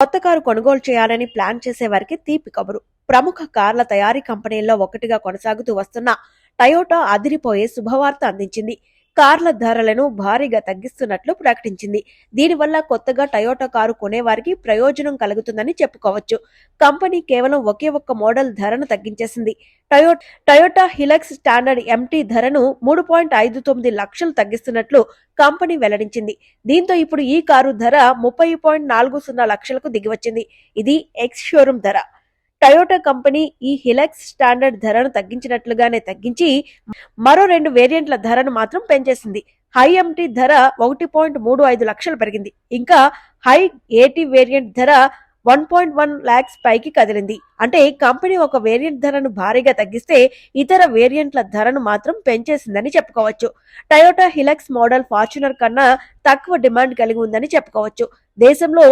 కొత్త కారు కొనుగోలు చేయాలని ప్లాన్ చేసే వారికి తీపి కబురు. ప్రముఖ కార్ల తయారీ కంపెనీల్లో ఒకటిగా కొనసాగుతూ వస్తున్న టయోటా అదిరిపోయే శుభవార్త అందించింది. కార్ల ధరలను భారీగా తగ్గిస్తున్నట్లు ప్రకటించింది. దీనివల్ల కొత్తగా టయోటా కారు కొనేవారికి ప్రయోజనం కలుగుతుందని చెప్పుకోవచ్చు. కంపెనీ కేవలం ఒకే ఒక్క మోడల్ ధరను తగ్గించేసింది. టయోటా హిలక్స్ స్టాండర్డ్ ఎంటీ ధరను 3.59 లక్షలు తగ్గిస్తున్నట్లు కంపెనీ వెల్లడించింది. దీంతో ఇప్పుడు ఈ కారు ధర 30.40 లక్షలకు దిగివచ్చింది. ఇది ఎక్స్ షోరూమ్ ధర. టయోటా కంపెనీ ఈ హిలక్స్ స్టాండర్డ్ ధరను తగ్గించినట్లుగానే తగ్గించి మరో 2 వేరియంట్ల ధరను మాత్రం పెంచేసింది. హై ఎంటీ ధర 1.35 లక్షలు పెరిగింది. ఇంకా హై ఏటీ వేరియంట్ ధర 1.1 లాక్స్ పైకి కదిలింది. అంటే కంపెనీ ఒక వేరియంట్ ధరను భారీగా తగ్గిస్తే ఇతర వేరియంట్ల ధరను మాత్రం పెంచేసిందని చెప్పుకోవచ్చు. టయోటా హిలక్స్ మోడల్ ఫార్చునర్ కన్నా తక్కువ డిమాండ్ కలిగి ఉందని చెప్పుకోవచ్చు. దేశంలో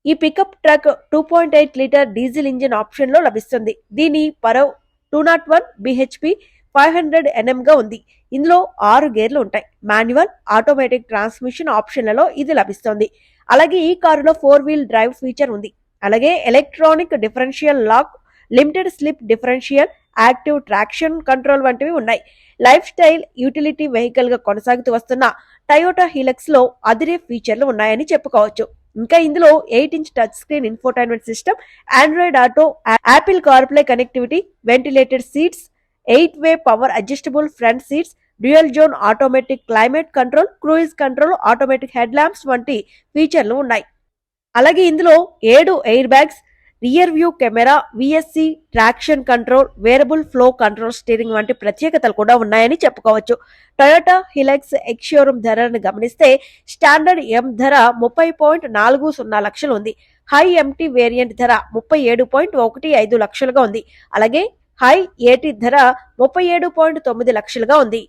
ఈ pickup truck 2.8 litre diesel engine option లో లభిస్తుంది. దీని పరవ్ 201 బిహెచ్పి 500 NM గా ఉంది. ఇందులో 6 గేర్లు ఉంటాయి. మాన్యువల్, ఆటోమేటిక్ ట్రాన్స్మిషన్ ఆప్షన్లలో ఇది లభిస్తుంది. అలాగే ఈ కారులో 4 వీల్ డ్రైవ్ ఫీచర్ ఉంది. అలాగే electronic differential lock, limited slip differential, active traction control వంటివి ఉన్నాయి. లైఫ్ స్టైల్ యూటిలిటీ వెహికల్ గా కొనసాగుతూ వస్తున్న టయోటా హిలక్స్ లో అదిరే ఫీచర్లు ఉన్నాయని చెప్పుకోవచ్చు. ఇంకా ఇందులో 8-inch touch screen infotainment system, Android Auto, Apple CarPlay connectivity, ventilated seats, 8-way power adjustable front seats, dual zone automatic climate control, cruise control, automatic head lamps వంటి ఫీచర్లు ఉన్నాయి. అలాగే ఇందులో 7 air bags, rear view camera, VSC traction control, variable flow control steering వంటి ప్రత్యేకతలు కూడా ఉన్నాయని చెప్పుకోవచ్చు. టయోటా హిలక్స్ ఎక్స్ షోరూమ్ ధరను గమనిస్తే స్టాండర్డ్ ఎం ధర 30.40 లక్షలు ఉంది. హై ఎంటీ వేరియంట్ ధర 37.15 లక్షలుగా ఉంది. అలాగే హై ఏటీ ధర 37.9 లక్షలుగా ఉంది.